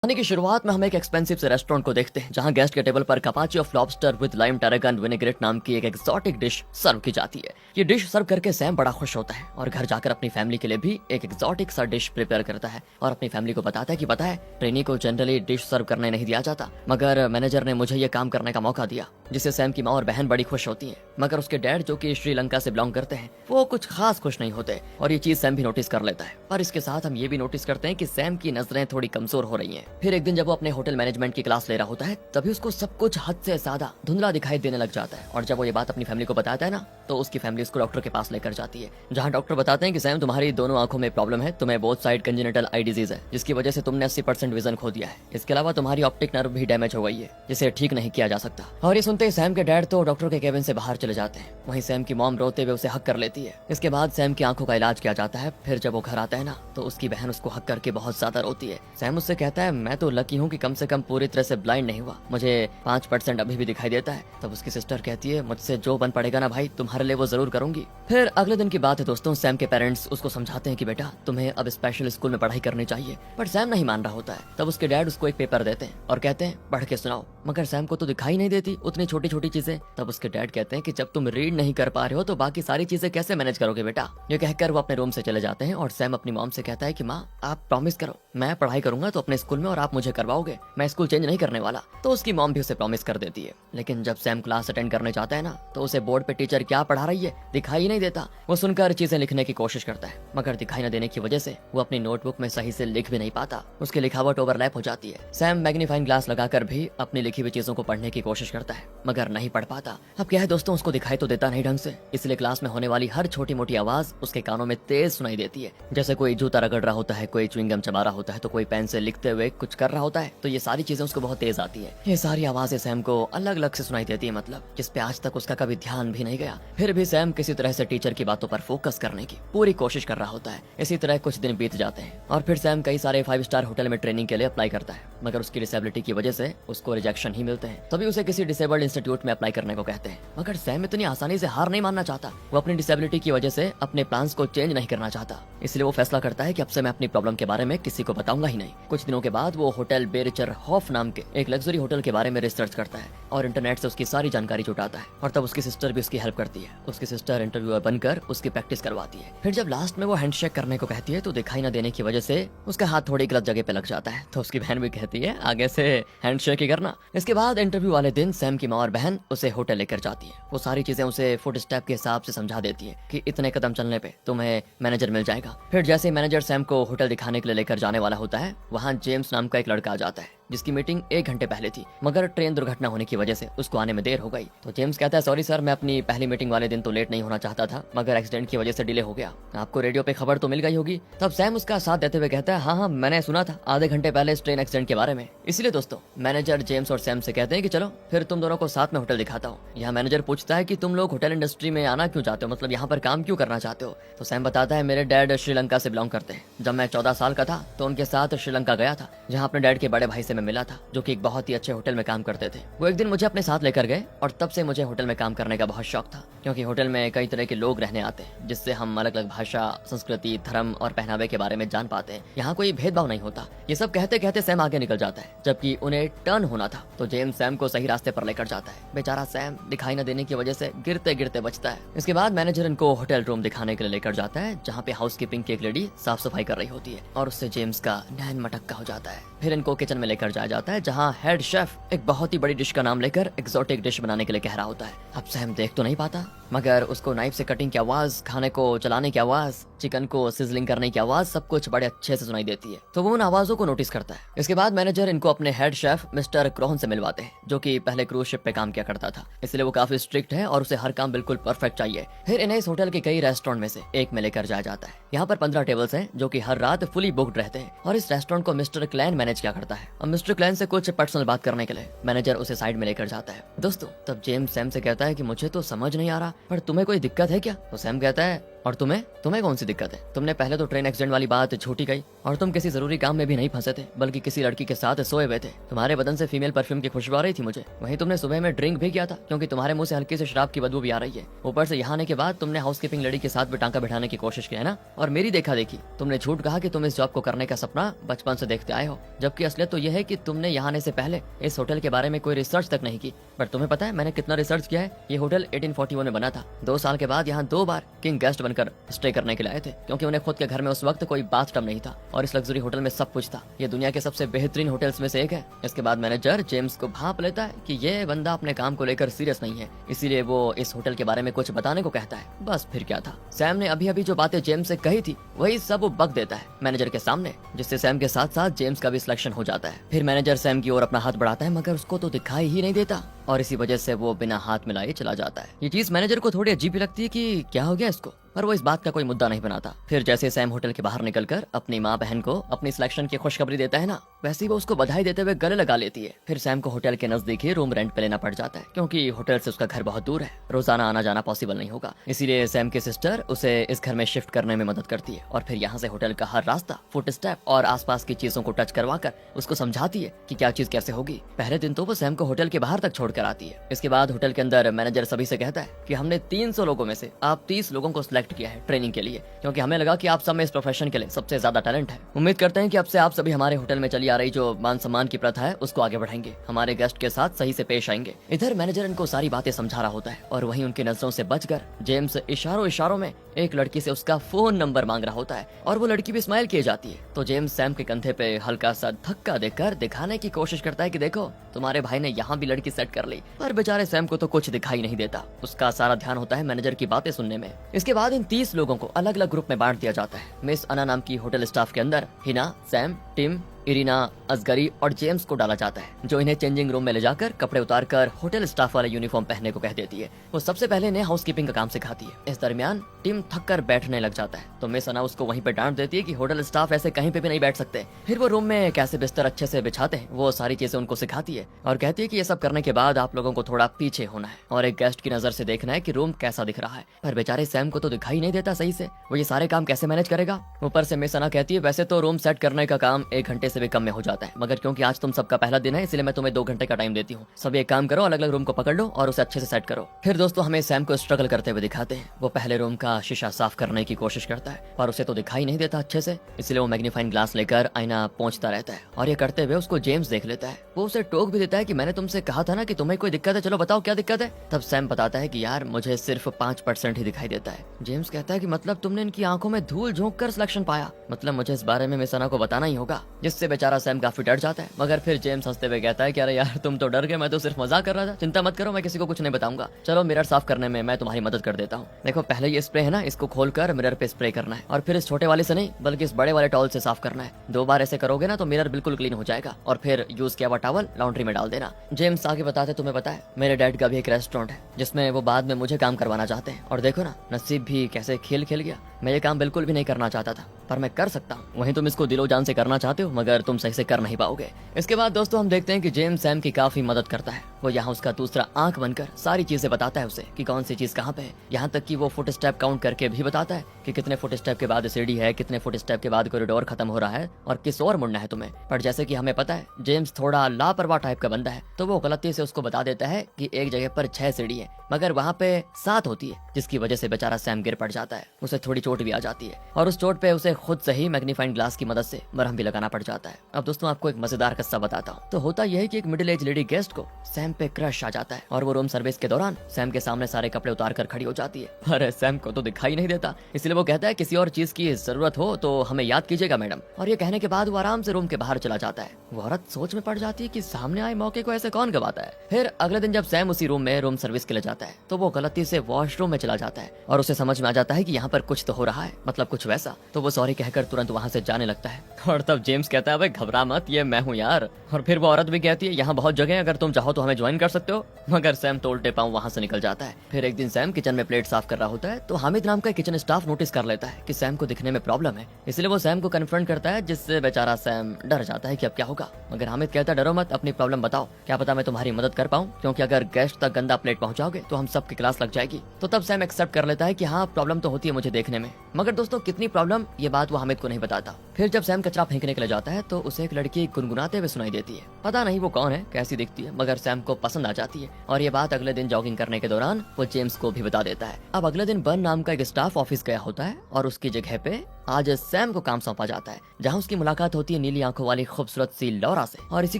खाने की शुरुआत में हम एक एक्सपेंसिव से रेस्टोरेंट को देखते हैं जहां गेस्ट के टेबल पर carpaccio of lobster with lime tarragon vinaigrette नाम की एक एक्सोटिक डिश सर्व की जाती है। ये डिश सर्व करके सैम बड़ा खुश होता है और घर जाकर अपनी फैमिली के लिए भी एक एक्सोटिक सा डिश प्रिपेयर करता है और अपनी फैमिली को बताता है कि पता है ट्रेनी को जनरली डिश सर्व करने नहीं दिया जाता, मगर मैनेजर ने मुझे ये काम करने का मौका दिया, जिससे सैम की माँ और बहन बड़ी खुश होती है। मगर उसके डैड जो कि श्रीलंका से बिलोंग करते हैं वो कुछ खास खुश नहीं होते और ये चीज सैम भी नोटिस कर लेता है। और इसके साथ हम ये भी नोटिस करते हैं कि सैम की नजरें थोड़ी कमजोर हो रही हैं। फिर एक दिन जब वो अपने होटल मैनेजमेंट की क्लास ले रहा होता है तभी उसको सब कुछ हद से ज्यादा धुंधला दिखाई देने लग जाता है और जब वो ये बात अपनी फैमिली को बताता है ना तो उसकी फैमिली उसको डॉक्टर के पास लेकर जाती है, जहां डॉक्टर बताते हैं कि सैम तुम्हारी दोनों आंखों में प्रॉब्लम है, तुम्हें both side congenital eye disease है जिसकी वजह से तुमने 80% विजन खो दिया है। इसके अलावा तुम्हारी ऑप्टिक नर्व भी डैमेज हो गई है जिसे ठीक नहीं किया जा सकता। और ये सुनते ही सैम के डैड तो डॉक्टर के केबिन से बाहर चले जाते हैं। वहीं सैम की मॉम रोते हुए उसे हक कर लेती है। इसके बाद सैम की आंखों का इलाज किया जाता है। फिर जब वो घर आता है ना तो उसकी बहन उसको हक करके बहुत ज्यादा रोती है। सैम उससे कहता है मैं तो लकी हूँ कि कम से कम पूरी तरह से ब्लाइंड नहीं हुआ, मुझे 5% अभी भी दिखाई देता है। तब उसकी सिस्टर कहती है मुझसे जो बन पड़ेगा ना भाई तुम्हारे लिए वो जरूर करूंगी। फिर अगले दिन की बात है दोस्तों, सैम के पेरेंट्स उसको समझाते हैं कि बेटा तुम्हें अब स्पेशल स्कूल में पढ़ाई करनी चाहिए, पर सैम नहीं मान रहा होता है। तब उसके डैड उसको एक पेपर देते हैं और कहते हैं पढ़ के सुनाओ, मगर सैम को तो दिखाई नहीं देती उतनी छोटी छोटी चीजें। तब उसके डैड कहते हैं कि जब तुम रीड नहीं कर पा रहे हो तो बाकी सारी चीजें कैसे मैनेज करोगे बेटा। ये कहकर वो अपने रूम से चले जाते हैं और सैम अपनी मॉम से कहता है कि माँ आप प्रॉमिस करो मैं पढ़ाई करूंगा तो अपने स्कूल में और आप मुझे करवाओगे, मैं स्कूल चेंज नहीं करने वाला। तो उसकी मॉम भी उसे प्रॉमिस कर देती है। लेकिन जब सैम क्लास अटेंड करने जाता है ना तो उसे बोर्ड पे टीचर क्या पढ़ा रही है दिखाई नहीं देता। वो सुनकर चीजें लिखने की कोशिश करता है मगर दिखाई न देने की वजह से वो अपनी नोटबुक में सही से लिख भी नहीं पाता, उसकी लिखावट ओवरलैप हो जाती है। सैम मैग्नीफाइंग ग्लास लगाकर भी अपनी लिखी हुई चीजों को पढ़ने की कोशिश करता है मगर नहीं पढ़ पाता। अब क्या है दोस्तों, उसको दिखाई तो देता नहीं ढंग से, इसलिए क्लास में होने वाली हर छोटी मोटी आवाज उसके कानों में तेज सुनाई देती है। जैसे कोई जूता रगड़ रहा होता है, कोई च्युइंगम चबा रहा होता है, तो कोई पेन से लिखते हुए कुछ कर रहा होता है, तो ये सारी चीजें उसको बहुत तेज आती है। ये सारी आवाजें सैम को अलग अलग से सुनाई देती है, मतलब जिस पे आज तक उसका कभी ध्यान भी नहीं गया। फिर भी सैम किसी तरह से टीचर की बातों पर फोकस करने की पूरी कोशिश कर रहा होता है। इसी तरह कुछ दिन बीत जाते हैं और फिर सैम कई सारे 5 स्टार होटल में ट्रेनिंग के लिए अप्लाई करता है मगर उसकी डिसेबिलिटी की वजह से उसको रिजेक्शन ही मिलते हैं। तभी उसे किसी डिसेबल्ड इंस्टीट्यूट में अप्लाई करने को कहते हैं मगर सैम इतनी आसानी से हार नहीं मानना चाहता। वो अपनी डिसेबिलिटी की वजह से अपने प्लान्स को चेंज नहीं करना चाहता, इसलिए वो फैसला करता है कि अब से मैं अपनी प्रॉब्लम के बारे में किसी को बताऊंगा ही नहीं। कुछ दिनों के बाद वो होटल बेरिचर हॉफ नाम के एक लग्जरी होटल के बारे में रिसर्च करता है और इंटरनेट से उसकी सारी जानकारी जुटाता है और तब उसकी सिस्टर भी उसकी हेल्प करती है। उसकी सिस्टर इंटरव्यूअर बनकर उसकी प्रैक्टिस करवाती है। फिर जब लास्ट में वो हैंडशेक करने को कहती है तो दिखाई न देने की वजह से उसका हाथ थोड़ी गलत जगह पे लग जाता है, तो उसकी बहन भी कहती है आगे से हैंडशेक ही करना। इसके बाद इंटरव्यू वाले दिन सैम की माँ और बहन उसे होटल लेकर जाती है। वो सारी चीजें उसे फुट स्टेप के हिसाब से समझा देती है कि इतने कदम चलने पे तुम्हें मैनेजर मिल जाएगा। फिर जैसे मैनेजर सैम को होटल दिखाने के लिए लेकर जाने वाला होता है वहाँ जेम्स नाम का एक लड़का आ जाता है जिसकी मीटिंग 1 घंटे पहले थी, मगर ट्रेन दुर्घटना होने की वजह से उसको आने में देर हो गई। तो जेम्स कहता है सॉरी सर, मैं अपनी पहली मीटिंग वाले दिन तो लेट नहीं होना चाहता था मगर एक्सीडेंट की वजह से डिले हो गया। आपको रेडियो पे खबर तो मिल गई होगी। तब सैम उसका साथ देते हुए कहता है हाँ मैंने सुना था आधे घंटे पहले इस ट्रेन एक्सीडेंट के बारे में। इसलिए दोस्तों मैनेजर जेम्स और सैम से कहते हैं कि चलो फिर तुम दोनों को साथ में होटल दिखाता हूँ। यहाँ मैनेजर पूछता है कि तुम लोग होटल इंडस्ट्री में आना क्यों चाहते हो, मतलब यहाँ पर काम क्यों करना चाहते हो। तो सैम बताता है मेरे डैड श्रीलंका से बिलोंग करते हैं। जब मैं 14 साल का था तो उनके साथ श्रीलंका गया था जहाँ अपने डैड के बड़े भाई से मैं मिला था जो कि बहुत ही अच्छे होटल में काम करते थे। वो एक दिन मुझे अपने साथ लेकर गए और तब से मुझे होटल में काम करने का बहुत शौक था, क्योंकि होटल में कई तरह के लोग रहने आते हैं जिससे हम अलग अलग भाषा, संस्कृति, धर्म और पहनावे के बारे में जान पाते हैं। यहाँ कोई भेदभाव नहीं होता। ये सब कहते कहते सैम आगे निकल जाता है, जबकि उन्हें टर्न होना था तो जेम्स सैम को सही रास्ते पर लेकर जाता है। बेचारा सैम दिखाई न देने की वजह से गिरते गिरते बचता है। इसके बाद मैनेजर इनको होटल रूम दिखाने के लिए लेकर जाता है जहाँ पे हाउसकीपिंग की एक लेडी साफ सफाई कर रही होती है और उससे जेम्स का नैन मटक्का हो जाता है। फिर इनको किचन में लेकर जाया जाता है जहाँ हेड शेफ एक बहुत ही बड़ी डिश का नाम लेकर एक्सोटिक डिश बनाने के लिए कह रहा होता है। अब सैम देख तो नहीं पाता मगर उसको नाइफ से कटिंग की आवाज, खाने को चलाने की आवाज, चिकन को सिजलिंग करने की आवाज सब कुछ बड़े अच्छे से सुनाई देती है, तो वो उन आवाजों को नोटिस करता है। इसके बाद मैनेजर इनको अपने हेड शेफ मिस्टर क्रोहन से मिलवाते हैं जो कि पहले क्रूज शिप पे काम किया करता था, इसलिए वो काफी स्ट्रिक्ट है और उसे हर काम बिल्कुल परफेक्ट चाहिए। फिर इन्हें इस होटल के कई रेस्टोरेंट में से एक में लेकर जाया जाता है। यहाँ पर 15 टेबल्स हैं जो कि हर रात फुली बुक्ड रहते हैं और इस रेस्टोरेंट को मिस्टर क्लैन मैनेज किया करता है। अब मिस्टर क्लैन से कुछ पर्सनल बात करने के लिए मैनेजर उसे साइड में लेकर जाता है। दोस्तों तब जेम्स सैम से कहता है कि मुझे तो समझ नहीं आ रहा पर तुम्हें कोई दिक्कत है क्या। तो सैम कहता है और तुम्हें तुम्हें कौन सी दिक्कत है? तुमने पहले तो ट्रेन एक्सीडेंट वाली बात झूठी कही और तुम किसी जरूरी काम में भी नहीं फंसे थे, बल्कि किसी लड़की के साथ सोए हुए थे। तुम्हारे बदन से फीमेल परफ्यूम की खुशबू आ रही थी मुझे। वहीं तुमने सुबह में ड्रिंक भी किया था क्योंकि तुम्हारे मुंह से हल्की से शराब की बदबू भी आ रही है। ऊपर से यहाँ आने के बाद तुमने हाउसकीपिंग लड़ी के साथ भी टांका बिठाने की कोशिश की है ना। और मेरी देखा देखी तुमने झूठ कहा कि तुम इस जॉब को करने का सपना बचपन से देखते आए हो, जबकि असलियत तो यह है कि तुमने यहाँ आने से पहले इस होटल के बारे में कोई रिसर्च तक नहीं की। पर तुम्हें पता है मैंने कितना रिसर्च किया है? ये होटल 1841 में बना था। 2 साल के बाद यहाँ 2 बार किंग गेस्ट बनकर स्टे करने के लिए आए थे, क्योंकि उन्हें खुद के घर में उस वक्त कोई बाथटब नहीं था और इस लग्जरी होटल में सब कुछ था। ये दुनिया के सबसे बेहतरीन होटल्स में से एक है। इसके बाद मैनेजर जेम्स को भांप लेता है कि ये बंदा अपने काम को लेकर सीरियस नहीं है, इसीलिए वो इस होटल के बारे में कुछ बताने को कहता है। बस फिर क्या था, सैम ने अभी अभी जो बातें जेम्स से कही थी वही सब वो बक देता है मैनेजर के सामने, जिससे सैम के साथ साथ जेम्स का भी सिलेक्शन हो जाता है। फिर मैनेजर सैम की ओर अपना हाथ बढ़ाता है, मगर उसको तो दिखाई ही नहीं देता और इसी वजह से वो बिना हाथ मिलाए चला जाता है। ये चीज मैनेजर को थोड़ी अजीब लगती है कि क्या हो गया इसको, पर वो इस बात का कोई मुद्दा नहीं बनाता। फिर जैसे सैम होटल के बाहर निकलकर अपनी माँ बहन को अपनी सिलेक्शन की खुशखबरी देता है ना, वैसे ही वो उसको बधाई देते हुए गले लगा लेती है। फिर सैम को होटल के नजदीक ही रूम रेंट पे लेना पड़ जाता है, क्योंकि होटल से उसका घर बहुत दूर है, रोजाना आना जाना पॉसिबल नहीं होगा। इसीलिए सैम की सिस्टर उसे इस घर में शिफ्ट करने में मदद करती है और फिर यहाँ से होटल का हर रास्ता, फुट स्टेप और आसपास की चीजों को टच करवाकर उसको समझाती है कि क्या चीज कैसे होगी। पहले दिन तो वो सैम को होटल के बाहर तक छोड़कर आती है। इसके बाद होटल के अंदर मैनेजर सभी से कहता है कि हमने 300 लोगों में से आप 30 लोगों को सिलेक्ट किया है ट्रेनिंग के लिए, क्योंकि हमें लगा कि आप सब में इस प्रोफेशन के लिए सबसे ज्यादा टैलेंट है। उम्मीद करते हैं कि अब से आप सभी हमारे होटल में चली आ रही जो मान सम्मान की प्रथा है उसको आगे बढ़ाएंगे, हमारे गेस्ट के साथ सही से पेश आएंगे। इधर मैनेजर इनको सारी बातें समझा रहा होता है और वहीं उनकी नजरों से बचकर जेम्स इशारों इशारों में एक लड़की से उसका फोन नंबर मांग रहा होता है और वो लड़की भी स्माइल किए जाती है। तो जेम्स सैम के कंधे पे हल्का सा धक्का देकर दिखाने की कोशिश करता है कि देखो तुम्हारे भाई ने यहाँ भी लड़की सेट कर ली, पर बेचारे सैम को तो कुछ दिखाई नहीं देता। उसका सारा ध्यान होता है मैनेजर की बातें सुनने में। इसके बाद इन 30 लोगों को अलग अलग ग्रुप में बांट दिया जाता है। मिस अना नाम की होटल स्टाफ के अंदर Hina, Sam, Tim, Irina, Asgari और जेम्स को डाला जाता है, जो इन्हें चेंजिंग रूम में ले जाकर कपड़े उतारकर होटल स्टाफ वाले यूनिफॉर्म पहनने को कह देती है। वो सबसे पहले इन्हें हाउसकीपिंग का काम सिखाती है। इस दरमियान टिम थक कर बैठने लग जाता है, तो मिस अना उसको वहीं पे डांट देती है कि होटल स्टाफ ऐसे कहीं पे भी नहीं बैठ सकते। फिर वो रूम में कैसे बिस्तर अच्छे से बिछाते हैं वो सारी चीजें उनको सिखाती है और कहती है कि ये सब करने के बाद आप लोगों को थोड़ा पीछे होना है और एक गेस्ट की नजर से देखना है कि रूम कैसा दिख रहा है। पर बेचारे सैम को तो दिखाई नहीं देता सही से, वो ये सारे काम कैसे मैनेज करेगा। ऊपर से मिस अना कहती है वैसे तो रूम सेट करने का काम 1 घंटे से भी कम में हो जाता है, मगर क्योंकि आज तुम सबका पहला दिन है इसलिए मैं तुम्हें 2 घंटे का टाइम देती हूँ। सब एक काम करो, अलग अलग रूम को पकड़ लो और उसे अच्छे से सेट करो। फिर दोस्तों हमें सैम को स्ट्रगल करते हुए दिखाते हैं। वो पहले रूम का शीशा साफ करने की कोशिश करता है पर उसे तो दिखाई नहीं देता अच्छे से, इसलिए वो मैग्नीफाइंग ग्लास लेकर आईना पोंछता रहता है और ये करते हुए उसको जेम्स देख लेता है। वो उसे टोक भी देता है कि मैंने तुमसे कहा था ना कि तुम्हें कोई दिक्कत है, चलो बताओ क्या दिक्कत है। तब सैम बताता है कि यार मुझे सिर्फ 5% ही दिखाई देता है। जेम्स कहता है कि मतलब तुमने इनकी आंखों में धूल झोंक कर सिलेक्शन पाया, मतलब मुझे इस बारे में मिस अना को बताना ही होगा, जिससे बेचारा सैम काफी डर जाता है। मगर फिर जेम्स हंसते हुए कहता है कि अरे यार तुम तो डर गए, मैं तो सिर्फ मजाक कर रहा था, चिंता मत करो मैं किसी को कुछ नहीं बताऊंगा, चलो मिरर साफ करने में मैं तुम्हारी मदद कर देता हूँ। देखो पहले ये स्प्रे है ना, इसको खोलकर मिरर पे स्प्रे करना है और फिर इस छोटे वाले से नहीं बल्कि इस बड़े वाले टॉवल से साफ करना है। 2 बार ऐसे करोगे ना तो मिरर बिल्कुल क्लीन हो जाएगा और फिर यूज किया हुआ टॉवल लॉन्ड्री में डाल देना। जेम्स आगे बताते तुम्हें पता है मेरे डैड का भी एक रेस्टोरेंट है जिसमें वो बाद में मुझे काम करवाना चाहते हैं और देखो ना नसीब भी कैसे खेल खेल गया, मैं ये काम बिल्कुल भी नहीं करना चाहता था पर मैं कर सकता हूँ। वहीं तुम इसको दिलो जान से करना चाहते हो मगर तुम सही से कर नहीं पाओगे। इसके बाद दोस्तों हम देखते हैं कि जेम्स सैम की काफी मदद करता है। वो यहाँ उसका दूसरा आंख बनकर सारी चीजें बताता है उसे कि कौन सी चीज कहाँ पे है, यहाँ तक कि वो फुट स्टेप काउंट करके भी बताता है कि कितने फुट स्टेप के बाद सीढ़ी है, कितने फुट स्टेप के बाद कॉरिडोर खत्म हो रहा है और किस और मुड़ना है तुम्हें। पर जैसे कि हमें पता है जेम्स थोड़ा लापरवाह टाइप का बंदा है, तो वो गलती से उसको बता देता है कि एक जगह पर 6 सीढ़ी है मगर वहाँ पे 7 होती है, जिसकी वजह से बेचारा सैम गिर पड़ जाता है। उसे थोड़ी चोट भी आ जाती है और उस चोट पे उसे खुद से ही मैग्नीफाइंग ग्लास की मदद से मरहम भी लगाना पड़ जाता है। अब दोस्तों आपको एक मजेदार किस्सा बताता हूँ। तो होता यह है कि एक मिडिल एज लेडी गेस्ट को सैम पे क्रश आ जाता है और वो रूम सर्विस के दौरान सैम के सामने सारे कपड़े उतार कर खड़ी हो जाती है, पर सैम को तो दिखाई नहीं देता, इसलिए वो कहता है किसी और चीज की जरूरत हो तो हमें याद कीजिएगा मैडम। और ये कहने के बाद वो आराम से रूम के बाहर चला जाता है। वो औरत सोच में पड़ जाती है कि सामने आए मौके को ऐसे कौन गवाता है। फिर अगले दिन जब सैम उसी रूम में रूम सर्विस के लिए जाता है तो वो गलती से वॉशरूम में चला जाता है और उसे समझ में आ जाता है कि यहाँ पर कुछ तो हो रहा है, मतलब कुछ वैसा। तो वो सॉरी कहकर तुरंत वहाँ से जाने लगता है और तब जेम्स कहता है भाई घबरा मत, ये मैं हूँ यार। और फिर वो औरत भी कहती है यहाँ बहुत जगह है, अगर तुम चाहो तो हमें ज्वाइन कर सकते हो। मगर सैम तो उल्टे पांव वहाँ से निकल जाता है। फिर एक दिन सैम किचन में प्लेट साफ कर रहा होता है तो हामिद नाम का किचन स्टाफ नोटिस कर लेता है कि सैम को दिखने में प्रॉब्लम है, इसलिए वो सैम को कन्फ्रंट करता है, जिससे बेचारा सैम डर जाता है कि अब क्या होगा। मगर हामिद कहता है डरो मत, अपनी प्रॉब्लम बताओ, क्या पता मैं तुम्हारी मदद कर पाऊँ, क्योंकि अगर गेस्ट तक गंदा प्लेट पहुंचाओगे तो हम सबकी क्लास लग जाएगी। तो तब सैम एक्सेप्ट कर लेता है कि हाँ प्रॉब्लम तो होती है मुझे देखने में, मगर दोस्तों कितनी प्रॉब्लम ये बात वो हामिद को नहीं बताता। फिर जब सैम कचरा फेंकने के लिए जाता है तो उसे एक लड़की गुनगुनाते हुए सुनाई देती है। पता नहीं वो कौन है, कैसी दिखती है, मगर सैम को पसंद आ जाती है और ये बात अगले दिन जॉगिंग करने के दौरान वो जेम्स को भी बता देता है। अब अगले दिन बर्न नाम का एक स्टाफ ऑफिस गया होता है और उसकी जगह पे आज सैम को काम सौंपा जाता है, जहां उसकी मुलाकात होती है नीली आंखों वाली खूबसूरत सी लौरा से। और इसी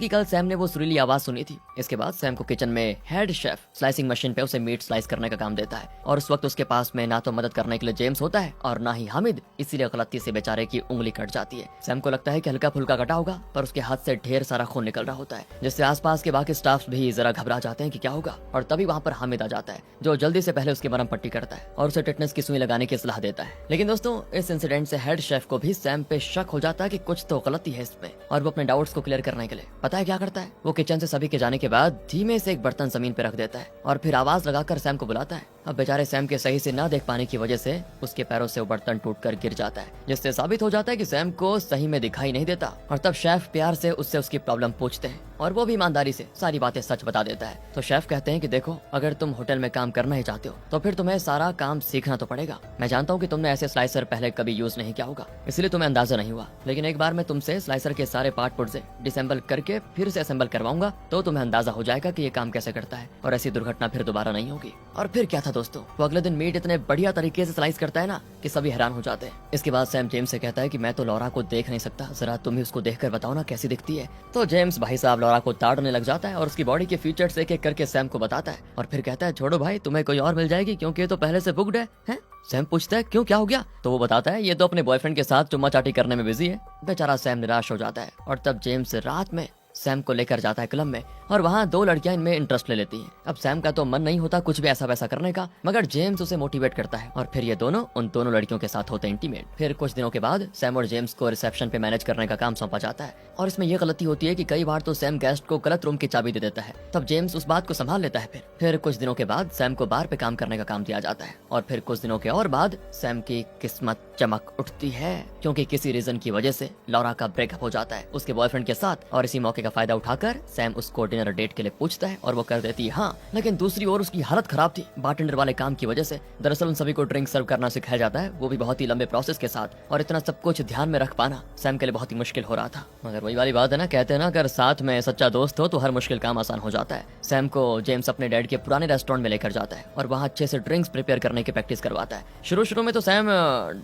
की कल सैम ने वो सुरीली आवाज सुनी थी। इसके बाद सैम को किचन में हेड शेफ स्लाइसिंग मशीन पे उसे मीट स्लाइस करने का काम देता है और उस वक्त उसके पास में ना तो मदद करने के लिए जेम्स होता है और ना ही हामिद, इसीलिए गलती से बेचारे की उंगली कट जाती है। सैम को लगता है कि हल्का फुल्का कटा होगा, पर उसके हाथ से ढेर सारा खून निकल रहा होता है, जिससे आसपास के बाकी स्टाफ भी जरा घबरा जाते हैं कि क्या होगा। और तभी वहाँ पर हामिद आ जाता है, जो जल्दी से पहले उसकी मरहम पट्टी करता है और उसे टेटनस की सुई लगाने की सलाह देता है। लेकिन दोस्तों इस इंसिडेंट से हेड शेफ को भी सैम पे शक हो जाता है कि कुछ तो गलती है इसमें, और वो अपने डाउट्स को क्लियर करने के लिए पता है क्या करता है, वो किचन से सभी के जाने के बाद धीमे से एक बर्तन जमीन पे रख देता है और फिर आवाज लगाकर सैम को बुलाता है। अब बेचारे सैम के सही से ना देख पाने की वजह से उसके पैरों से वो बर्तन टूटकर गिर जाता है, जिससे साबित हो जाता है कि सैम को सही में दिखाई नहीं देता। और तब शेफ प्यार से उससे उसकी प्रॉब्लम पूछते हैं और वो भी ईमानदारी से सारी बातें सच बता देता है। तो शेफ कहते हैं कि देखो, अगर तुम होटल में काम करना ही चाहते हो तो फिर तुम्हें सारा काम सीखना तो पड़ेगा। मैं जानता हूँ कि तुमने ऐसे स्लाइसर पहले कभी यूज नहीं किया होगा, इसलिए तुम्हें अंदाजा नहीं हुआ, लेकिन एक बार मैं तुमसे स्लाइसर के सारे पार्ट पुर्जे डिसेंबल करके फिर से असेंबल करवाऊंगा तो तुम्हें अंदाजा हो जाएगा कि ये काम कैसे करता है और ऐसी दुर्घटना फिर दोबारा नहीं होगी। और फिर क्या था दोस्तों, वो अगले दिन मीट इतने बढ़िया तरीके से स्लाइस करता है ना कि सभी हैरान हो जाते हैं। इसके बाद सैम जेम्स से कहता है कि मैं तो लौरा को देख नहीं सकता, जरा तुम ही उसको देखकर बताओ ना कैसी दिखती है। तो जेम्स भाई साहब लौरा को ताड़ने लग जाता है और उसकी बॉडी के फीचर्स एक एक करके सैम को बताता है और फिर कहता है छोड़ो भाई, तुम्हें कोई और मिल जाएगी क्योंकि ये तो पहले से बुक्ड है? सैम पूछता है क्यों, क्या हो गया? तो वो बताता है ये तो अपने बॉयफ्रेंड के साथ चुम्मा चाटी करने में बिजी है। बेचारा सैम निराश हो जाता है और तब जेम्स रात में सैम को लेकर जाता है क्लब में और वहाँ दो लड़कियां इनमें इंटरेस्ट ले लेती हैं। अब सैम का तो मन नहीं होता कुछ भी ऐसा वैसा करने का, मगर जेम्स उसे मोटिवेट करता है और फिर ये दोनों उन दोनों लड़कियों के साथ होते हैं इंटीमेट। फिर कुछ दिनों के बाद सैम और जेम्स को रिसेप्शन पे मैनेज करने का काम सौंपा जाता है और इसमें यह गलती होती है कि कई बार तो सैम गेस्ट को गलत रूम की चाबी दे देता है। तब जेम्स उस बात को संभाल लेता है। फिर कुछ दिनों के बाद सैम को बार पे काम करने का काम दिया जाता है और फिर कुछ दिनों के और बाद सैम की किस्मत चमक उठती है, क्योंकि किसी रीजन की वजह से लौरा का ब्रेकअप हो जाता है उसके बॉयफ्रेंड के साथ। और इसी मौके का फायदा उठाकर सैम उसको डिनर डेट के लिए पूछता है और वो कर देती है हाँ। लेकिन दूसरी ओर उसकी हालत खराब थी बारटेंडर वाले काम की वजह से। दरअसल उन सभी को ड्रिंक सर्व करना सिखाया जाता है, वो भी बहुत ही लंबे प्रोसेस के साथ, और इतना सब कुछ ध्यान में रख पाना सैम के लिए बहुत ही मुश्किल हो रहा था। मगर वही वाली बात है ना, कहते हैं ना अगर साथ में सच्चा दोस्त हो तो हर मुश्किल काम आसान हो जाता है। सैम को जेम्स अपने डैड के पुराने रेस्टोरेंट में लेकर जाता है और वहाँ अच्छे से ड्रिंक्स प्रिपेयर करने की प्रैक्टिस करवाता है। शुरू में तो सैम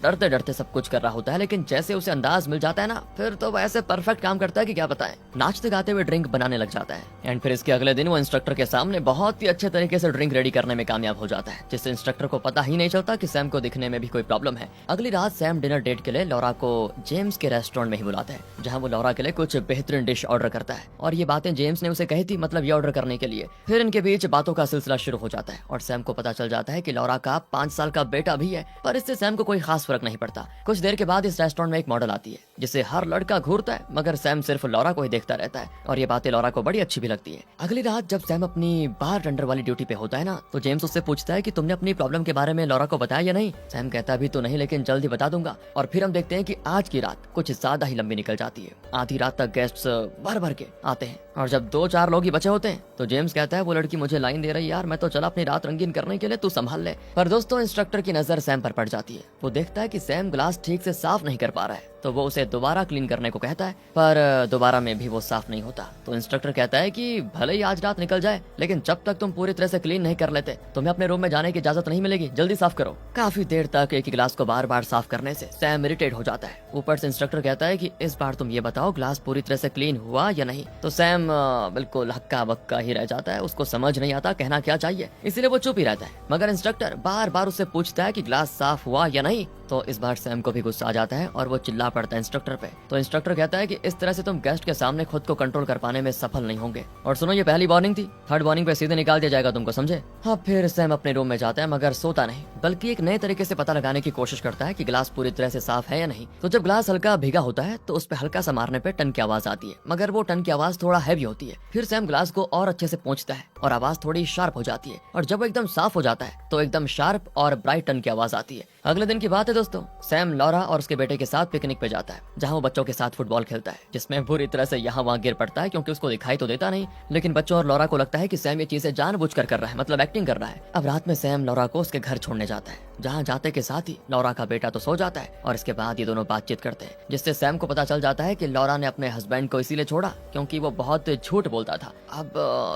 डरते डरते सब कुछ कर रहा होता है, लेकिन जैसे उसे अंदाज मिल जाता है ना, फिर तो वैसे परफेक्ट काम करता है कि क्या बताएं। नाचते गाते हुए ड्रिंक बनाने लग जाता है एंड फिर इसके अगले दिन वो इंस्ट्रक्टर के सामने बहुत ही अच्छे तरीके से ड्रिंक रेडी करने में कामयाब हो जाता है, जिससे इंस्ट्रक्टर को पता ही नहीं चलता कि सैम को दिखने में भी कोई प्रॉब्लम है। अगली रात सैम डिनर डेट के लिए लौरा को जेम्स के रेस्टोरेंट में ही बुलाता है, जहां वो लौरा के लिए कुछ बेहतरीन डिश ऑर्डर करता है और ये बातें जेम्स ने उसे कही थी, मतलब ये ऑर्डर करने के लिए। फिर इनके बीच बातों का सिलसिला शुरू हो जाता है और सैम को पता चल जाता है कि लौरा का 5 साल का बेटा भी है, पर इससे सैम को कोई खास फर्क नहीं पड़ता। कुछ देर के बाद इस रेस्टोरेंट में एक मॉडल आती है जिसे हर लड़का घूरता है, मगर सैम सिर्फ लौरा को ही देखता रहता है और ये बातें लौरा को बड़ी अच्छी भी लगती है। अगली रात जब सैम अपनी बार टेंडर वाली ड्यूटी पे होता है ना, तो जेम्स उससे पूछता है कि तुमने अपनी प्रॉब्लम के बारे में लौरा को बताया या नहीं। सैम कहता अभी तो नहीं, लेकिन जल्द ही बता दूंगा। और फिर हम देखते हैं कि आज की रात कुछ ज्यादा ही लंबी निकल जाती है। आधी रात तक गेस्ट्स भर भर के आते हैं और जब 2-4 लोग ही बचे होते हैं तो जेम्स कहता है वो लड़की मुझे लाइन दे रही है यार, मैं तो चला अपनी रात रंगीन करने के लिए, तू संभाल ले। पर दोस्तों इंस्ट्रक्टर की नजर सैम पर पड़ जाती है। वो देखता है कि सैम ग्लास ठीक से साफ नहीं कर पा रहा है, तो वो उसे दोबारा क्लीन करने को कहता है, पर दोबारा में भी वो साफ नहीं होता। तो इंस्ट्रक्टर कहता है कि भले ही आज रात निकल जाए, लेकिन जब तक तुम पूरी तरह से क्लीन नहीं कर लेते तुम्हें अपने रूम में जाने की इजाजत नहीं मिलेगी, जल्दी साफ करो। काफी देर तक एक ही ग्लास को बार बार साफ करने से सैम इरिटेट हो जाता है। ऊपर से इंस्ट्रक्टर कहता है कि इस बार तुम ये बताओ ग्लास पूरी तरह से क्लीन हुआ या नहीं। तो सैम बिल्कुल हक्का बक्का ही रह जाता है, उसको समझ नहीं आता कहना क्या चाहिए, इसीलिए वो चुप ही रहता है। मगर इंस्ट्रक्टर बार बार उससे पूछता है कि ग्लास साफ हुआ या नहीं, तो इस बार सैम को भी गुस्सा आ जाता है और वो चिल्ला पड़ता है इंस्ट्रक्टर पे। तो इंस्ट्रक्टर कहता है कि इस तरह से तुम गेस्ट के सामने खुद को कंट्रोल कर पाने में सफल नहीं होंगे। और सुनो ये पहली वार्निंग थी, थर्ड वार्निंग पे सीधे निकाल दिया जाएगा तुमको, समझे? हाँ, फिर सैम अपने रूम में जाता है, मगर सोता नहीं, बल्कि एक नए तरीके से पता लगाने की कोशिश करता है कि ग्लास पूरी तरह से साफ है या नहीं। तो जब ग्लास हल्का भीगा होता है तो उस पर हल्का सा मारने पे टन की आवाज आती है, मगर वो टन की आवाज थोड़ा हैवी होती है। फिर सैम ग्लास को और अच्छे से पोंछता है और आवाज थोड़ी शार्प हो जाती है, और जब वो एकदम साफ हो जाता है तो एकदम शार्प और ब्राइट टन की आवाज आती है। अगले दिन की बात है दोस्तों, सैम लॉरा और उसके बेटे के साथ पिकनिक पे जाता है, जहाँ वो बच्चों के साथ फुटबॉल खेलता है, जिसमें बुरी तरह से यहाँ वहाँ गिर पड़ता है क्योंकि उसको दिखाई तो देता नहीं, लेकिन बच्चों और लॉरा को लगता है कि सैम ये चीजें जानबूझकर कर रहा है, मतलब एक्टिंग कर रहा है। अब रात में सैम लॉरा को उसके घर छोड़ने जाता है, जहाँ जाते के साथ ही लॉरा का बेटा तो सो जाता है, और इसके बाद ये दोनों बातचीत करते हैं, जिससे सैम को पता चल जाता है कि लॉरा ने अपने हस्बैंड को इसीलिए छोड़ा क्योंकि वो बहुत झूठ बोलता था। अब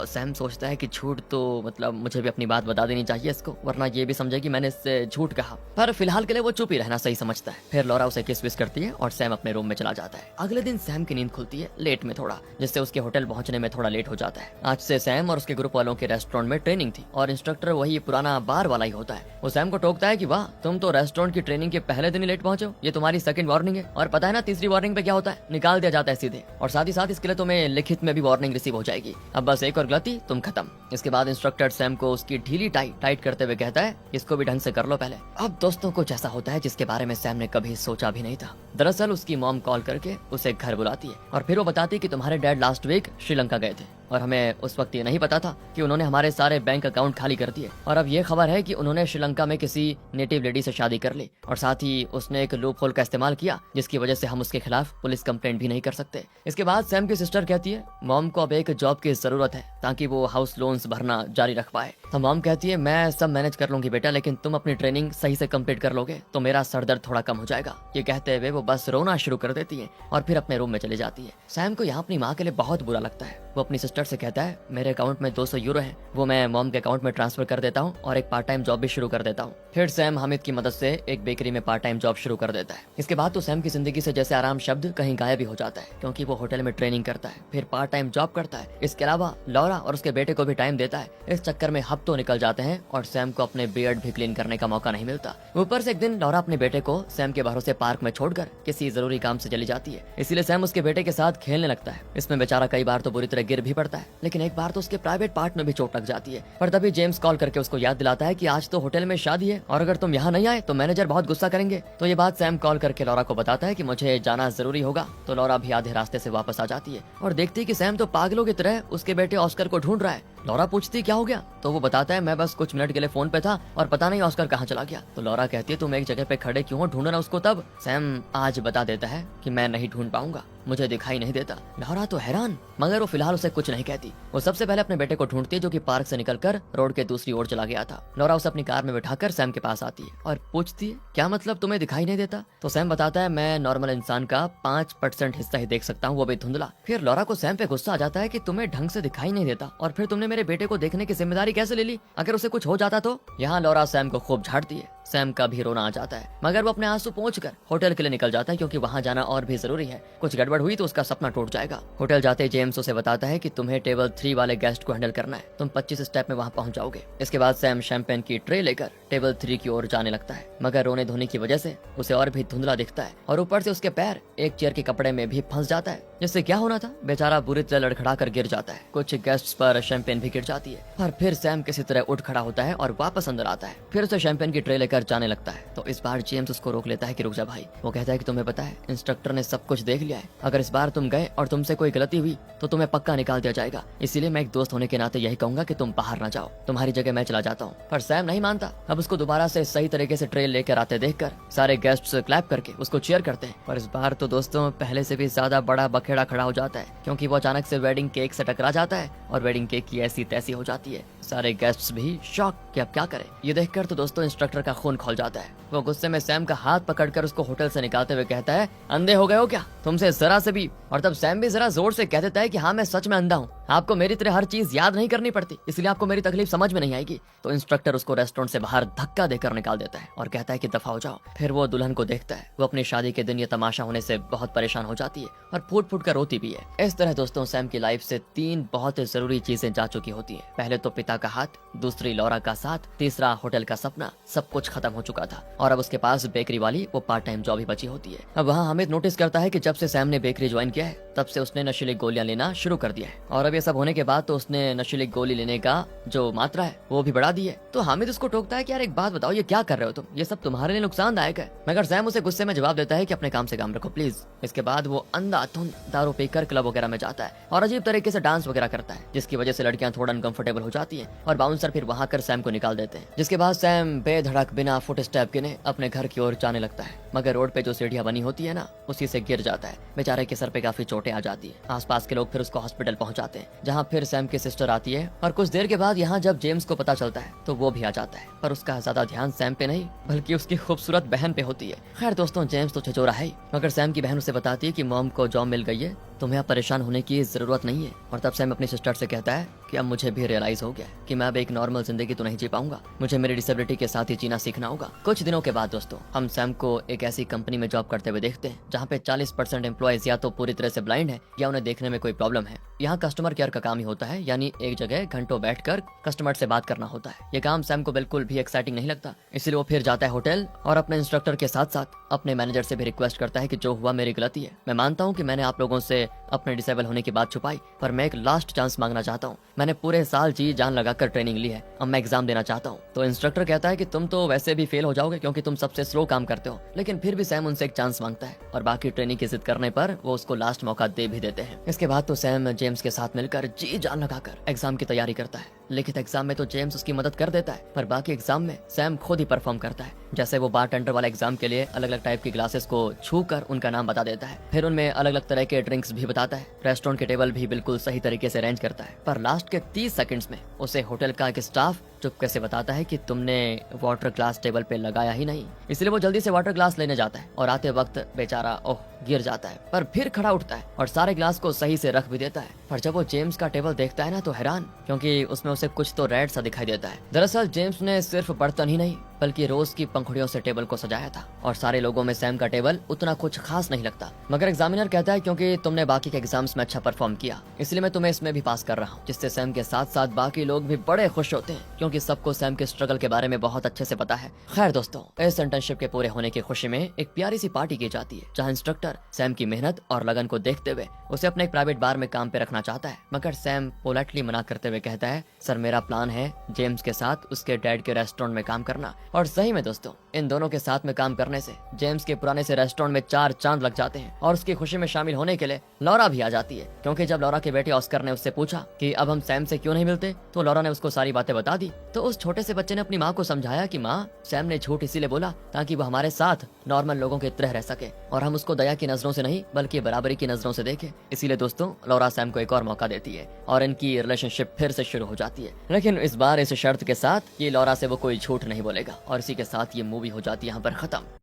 सैम सोचता है कि झूठ तो मतलब मुझे भी अपनी बात बता देनी चाहिए इसको, वरना ये भी समझे कि मैंने इससे झूठ कहा, पर फिलहाल के लिए वो चुप ही रहना सही समझता है। फिर लॉरा उसे किस विस करती है और सैम अपने रूम में चला जाता है। अगले दिन सैम की नींद खुलती है लेट में थोड़ा, जिससे उसके होटल पहुंचने में थोड़ा लेट हो जाता है। आज से सैम और उसके ग्रुप वालों के रेस्टोरेंट में ट्रेनिंग थी, और इंस्ट्रक्टर वही पुराना बार वाला ही होता है। वो सैम को टोकता है कि वाह, तुम तो रेस्टोरेंट की ट्रेनिंग के पहले दिन ही लेट पहुंचे हो, ये तुम्हारी सेकंड वार्निंग है, और पता है ना तीसरी वार्निंग पे क्या होता है, निकाल दिया जाता है सीधे, और साथ ही साथ इसके लिए तुम्हें लिखित में भी वार्निंग रिसीव हो जाएगी। अब बस एक और गलती तुम खत्म। इसके बाद इंस्ट्रक्टर सैम को उसकी ढीली टाई टाइट करते हुए कहता है, इसको भी ढंग से कर लो पहले। अब दोस्तों कुछ ऐसा होता है जिसके बारे में सैम ने कभी सोचा भी नहीं था। दरअसल उसकी मॉम कॉल करके उसे घर बुलाती है, और फिर वो बताती है कि तुम्हारे डैड लास्ट वीक श्रीलंका गए थे, और हमें उस वक्त ये नहीं पता था कि उन्होंने हमारे सारे बैंक अकाउंट खाली कर दिए, और अब ये खबर है कि उन्होंने श्रीलंका में किसी नेटिव लेडी से शादी कर ली, और साथ ही उसने एक लूप होल का इस्तेमाल किया जिसकी वजह से हम उसके खिलाफ पुलिस कंप्लेंट भी नहीं कर सकते। इसके बाद सैम की सिस्टर कहती है मॉम को अब एक जॉब की जरूरत है ताकि वो हाउस लोन्स भरना जारी रख पाए। तो मॉम कहती है मैं सब मैनेज कर लूंगी बेटा, लेकिन तुम अपनी ट्रेनिंग सही से कंप्लीट कर लोगे तो मेरा सर दर्द थोड़ा कम हो जाएगा। ये कहते हुए वो बस रोना शुरू कर देती है और फिर अपने रूम में चली जाती है। सैम को यहाँ अपनी माँ के लिए बहुत बुरा लगता है। वो अपनी सिस्टर से कहता है मेरे अकाउंट में 200 यूरो है, वो मैं मॉम के अकाउंट में ट्रांसफर कर देता हूँ और एक पार्ट टाइम जॉब भी शुरू कर देता हूँ। फिर सैम हामिद की मदद से एक बेकरी में पार्ट टाइम जॉब शुरू कर देता है। इसके बाद तो सैम की जिंदगी से जैसे आराम शब्द कहीं गायब ही हो जाता है, क्योंकि वो होटल में ट्रेनिंग करता है, फिर पार्ट टाइम जॉब करता है। इसके अलावा लॉरा और उसके बेटे को भी टाइम देता है। इस चक्कर में हफ्तों निकल जाते हैं और सैम को अपने बियर्ड भी क्लीन करने का मौका नहीं मिलता। ऊपर से एक दिन लॉरा अपने बेटे को सैम के भरोसे पार्क में छोड़कर किसी जरूरी काम से चली जाती है, इसीलिए सैम उसके बेटे के साथ खेलने लगता है। इसमें बेचारा कई बार तो बुरी तरह गिर भी पड़ता है, लेकिन एक बार तो उसके प्राइवेट पार्ट में भी चोट लग जाती है। पर तभी जेम्स कॉल करके उसको याद दिलाता है कि आज तो होटल में शादी है और अगर तुम यहाँ नहीं आए तो मैनेजर बहुत गुस्सा करेंगे। तो ये बात सैम कॉल करके लॉरा को बताता है कि मुझे जाना जरूरी होगा। तो लॉरा भी आधे रास्ते से वापस आ जाती है और देखती है कि सैम तो पागलों की तरह उसके बेटे ऑस्कर को ढूंढ रहा है। लॉरा पूछती क्या हो गया, तो वो बताता है मैं बस कुछ मिनट के लिए फोन पे था और पता नहीं ऑस्कर कहाँ चला गया। तो लॉरा कहती है तुम एक जगह पे खड़े क्यों हो, ढूंढना उसको। तब सैम आज बता देता है कि मैं नहीं ढूंढ पाऊंगा, मुझे दिखाई नहीं देता। लॉरा तो हैरान, मगर वो फिलहाल उसे कुछ नहीं कहती। वो सबसे पहले अपने बेटे को ढूंढती है जो कि पार्क से निकलकर रोड के दूसरी ओर चला गया था। लॉरा उसे अपनी कार में बिठाकर सैम के पास आती है और पूछती है क्या मतलब तुम्हें दिखाई नहीं देता। तो सैम बताता है मैं नॉर्मल इंसान का 5% हिस्सा ही देख सकता हूँ, वो भी धुंधला। फिर लॉरा को सैम पे गुस्सा आ जाता है कि तुम्हें ढंग से दिखाई नहीं देता और फिर तुमने मेरे बेटे को देखने की जिम्मेदारी कैसे ले ली, अगर उसे कुछ हो जाता तो। यहाँ लॉरा सैम को खूब झाड़ती है। सैम का भी रोना आ जाता है, मगर वो अपने आंसू पोंछकर होटल के लिए निकल जाता है, क्योंकि वहाँ जाना और भी जरूरी है। कुछ गड़बड़ हुई तो उसका सपना टूट जाएगा। होटल जाते जेम्स उसे बताता है कि तुम्हें टेबल 3 वाले गेस्ट को हैंडल करना है, तुम 25 स्टेप में वहाँ पहुँच जाओगे। इसके बाद सैम शैंपेन की ट्रे लेकर टेबल 3 की ओर जाने लगता है, मगर रोने धोने की वजह से उसे और भी धुंधला दिखता है और ऊपर से उसके पैर एक चेयर के कपड़े में भी फंस जाता है, जिससे क्या होना था बेचारा बुरी तरह लड़खड़ा कर गिर जाता है। कुछ गेस्ट्स पर शैंपेन भी गिर जाती है, पर फिर सैम किसी तरह उठ खड़ा होता है और वापस अंदर आता है। फिर उसे शैंपेन की ट्रे लेकर जाने लगता है। तो इस बार जेम्स उसको रोक लेता है कि रुक जा भाई। वो कहता है कि तुम्हें पता है इंस्ट्रक्टर ने सब कुछ देख लिया है, अगर इस बार तुम गए और तुमसे कोई गलती हुई तो तुम्हें पक्का निकाल दिया जाएगा, इसीलिए मैं एक दोस्त होने के नाते यही कहूंगा कि तुम बाहर ना जाओ, तुम्हारी जगह मैं चला जाता हूँ। पर सैम नहीं मानता। अब उसको दोबारा से सही तरीके से ट्रे लेकर आते देखकर सारे गेस्ट्स क्लैप करके उसको चीयर करते हैं। पर इस बार तो दोस्तों पहले से भी ज्यादा बड़ा बखेड़ा खड़ा हो जाता है, क्योंकि वो अचानक से वेडिंग केक से टकरा जाता है और वेडिंग केक की ऐसी तैसी हो जाती है। सारे गेस्ट्स भी शॉक कि अब क्या करें। ये देखकर तो दोस्तों इंस्ट्रक्टर का खून खौल जाता है। वो गुस्से में सैम का हाथ पकड़कर उसको होटल से निकालते हुए कहता है अंधे हो गए हो क्या तुमसे जरा से भी। और तब सैम भी जरा जोर से कह देता है कि हाँ मैं सच में अंधा हूँ, आपको मेरी तरह हर चीज याद नहीं करनी पड़ती, इसलिए आपको मेरी तकलीफ समझ में नहीं आएगी। तो इंस्ट्रक्टर उसको रेस्टोरेंट से बाहर धक्का देकर निकाल देता है और कहता है कि दफा हो जाओ। फिर वो दुल्हन को देखता है, वो अपनी शादी के दिन ये तमाशा होने से बहुत परेशान हो जाती है और फूट फूट कर रोती भी है। इस तरह दोस्तों सैम की लाइफ से 3 बहुत जरूरी चीजें जा चुकी होती है। पहले तो पिता का हाथ, दूसरी लॉरा का साथ, तीसरा होटल का सपना। सब कुछ खत्म हो चुका था और अब उसके पास बेकरी वाली वो पार्ट टाइम जॉब ही बची होती है। अब वहाँ हामिद नोटिस करता है कि जब से सैम ने बेकरी ज्वाइन किया है तब से उसने नशीली गोलियां लेना शुरू कर दिया है और अब ये सब होने के बाद तो उसने नशीली गोली लेने का जो मात्रा है वो भी बढ़ा दी है। तो हामिद उसको टोकता है कि यार एक बात बताओ, ये क्या कर रहे हो तुम, ये सब तुम्हारे लिए नुकसानदायक है। मगर सैम उसे गुस्से में जवाब देता है कि अपने काम से काम रखो प्लीज। इसके बाद वो अंधाधुंध दारू पीकर क्लब वगैरह में जाता है और अजीब तरीके से डांस वगैरह करता है, जिसकी वजह से लड़कियां थोड़ा अनकंफर्टेबल हो जाती हैं और बाउंसर फिर वहां कर सैम को निकाल देते हैं। जिसके बाद सैम बेधड़क बिना फुट स्टेप गिने अपने घर की ओर जाने लगता है, मगर रोड पे जो सीढ़ियां बनी होती है ना, उसी से गिर जाता है। बेचारे के सर पे काफी चोटें आ जाती है। आसपास के लोग फिर उसको हॉस्पिटल पहुंचाते हैं, जहाँ फिर सैम की सिस्टर आती है और कुछ देर के बाद यहाँ जब जेम्स को पता चलता है तो वो भी आ जाता है, पर उसका ज्यादा ध्यान सैम पे नहीं बल्कि उसकी खूबसूरत बहन पे होती है। खैर दोस्तों, जेम्स तो छिचोरा है, मगर सैम की बहन उसे बताती है कि मॉम को जॉब मिल गई है, तुम्हें अब परेशान होने की जरूरत नहीं है। और तब सैम अपनी सिस्टर से कहता है कि अब मुझे भी रियलाइज हो गया कि मैं अब एक नॉर्मल जिंदगी तो नहीं जी पाऊंगा, मुझे मेरी डिसेबिलिटी के साथ ही जीना सीखना होगा। कुछ दिनों के बाद दोस्तों हम सैम को एक ऐसी कंपनी में जॉब करते हुए देखते हैं जहाँ पे 40% एम्प्लॉयज या तो पूरी तरह से ब्लाइंड है या उन्हें देखने में कोई प्रॉब्लम है। यहाँ कस्टमर केयर का काम ही होता है, यानी एक जगह घंटों बैठकर कस्टमर से बात करना होता है। ये काम सैम को बिल्कुल भी एक्साइटिंग नहीं लगता, इसलिए वो फिर जाता है होटल और अपने इंस्ट्रक्टर के साथ साथ अपने मैनेजर से भी रिक्वेस्ट करता है कि जो हुआ मेरी गलती है। मैं मानता हूँ कि मैंने आप लोगों से अपने डिसेबल होने की बात छुपाई, पर मैं एक लास्ट चांस मांगना चाहता हूँ। मैंने पूरे साल जी जान लगाकर ट्रेनिंग ली है, अब मैं एग्जाम देना चाहता हूँ। तो इंस्ट्रक्टर कहता है कि तुम तो वैसे भी फेल हो जाओगे क्योंकि तुम सबसे स्लो काम करते हो, लेकिन फिर भी सैम उनसे एक चांस मांगता है और बाकी ट्रेनिंग की जिद करने पर वो उसको लास्ट मौका दे भी देते हैं। इसके बाद तो सैम जेम्स के साथ मिलकर जी जान लगाकर एग्जाम की तैयारी करता है। लिखित एग्जाम में तो जेम्स उसकी मदद कर देता है, पर बाकी एग्जाम में सैम खुद ही परफॉर्म करता है। जैसे वो बारटेंडर वाले एग्जाम के लिए अलग अलग टाइप की ग्लासेस को छू कर उनका नाम बता देता है, फिर उनमें अलग अलग तरह के ड्रिंक्स भी बताता है, रेस्टोरेंट के टेबल भी बिल्कुल सही तरीके से अरेंज करता है। पर लास्ट के 30 सेकंड्स में उसे होटल का एक स्टाफ चुपके से बताता है कि तुमने वाटर ग्लास टेबल पे लगाया ही नहीं। इसलिए वो जल्दी से वाटर ग्लास लेने जाता है और आते वक्त बेचारा गिर जाता है, पर फिर खड़ा उठता है और सारे ग्लास को सही से रख भी देता है। पर जब वो जेम्स का टेबल देखता है ना तो हैरान, क्योंकि उसमें उसे कुछ तो रेड सा दिखाई देता है। दरअसल जेम्स ने सिर्फ बर्तन ही नहीं बल्कि रोज की पंखुड़ियों से टेबल को सजाया था और सारे लोगों में सैम का टेबल उतना कुछ खास नहीं लगता। मगर एग्जामिनर कहता है क्योंकि तुमने बाकी के एग्जाम्स में अच्छा परफॉर्म किया, इसलिए मैं तुम्हें इसमें भी पास कर रहा हूँ। जिससे सैम के साथ साथ बाकी लोग भी बड़े खुश होते हैं, क्योंकि सबको सैम के स्ट्रगल के बारे में बहुत अच्छे से पता है। खैर दोस्तों, इस इंटर्नशिप के पूरे होने की खुशी में एक प्यारी सी पार्टी की जाती है, जहाँ इंस्ट्रक्टर सैम की मेहनत और लगन को देखते हुए उसे अपने एक प्राइवेट बार में काम पे रखना चाहता है। मगर सैम पोलाइटली मना करते हुए कहता है, सर मेरा प्लान है जेम्स के साथ उसके डैड के रेस्टोरेंट में काम करना। और सही में दोस्तों, इन दोनों के साथ में काम करने से जेम्स के पुराने से रेस्टोरेंट में 4 चांद लग जाते हैं और उसकी खुशी में शामिल होने के लिए लॉरा भी आ जाती है। क्योंकि जब लॉरा के बेटे ऑस्कर ने उससे पूछा कि अब हम सैम से क्यों नहीं मिलते, तो लॉरा ने उसको सारी बातें बता दी। तो उस छोटे से बच्चे ने अपनी माँ को समझाया कि माँ, सैम ने झूठ इसीलिए बोला ताकि वो हमारे साथ नॉर्मल लोगों की तरह रह सके और हम उसको दया की नजरों से नहीं बल्कि बराबरी की नजरों से देखें। इसीलिए दोस्तों लॉरा सैम को एक और मौका देती है और इनकी रिलेशनशिप फिर से शुरू हो जाती है, लेकिन इस बार इस शर्त के साथ कि लॉरा से वो कोई झूठ नहीं बोलेगा। और इसी के साथ ये मूवी हो जाती है यहाँ पर खत्म।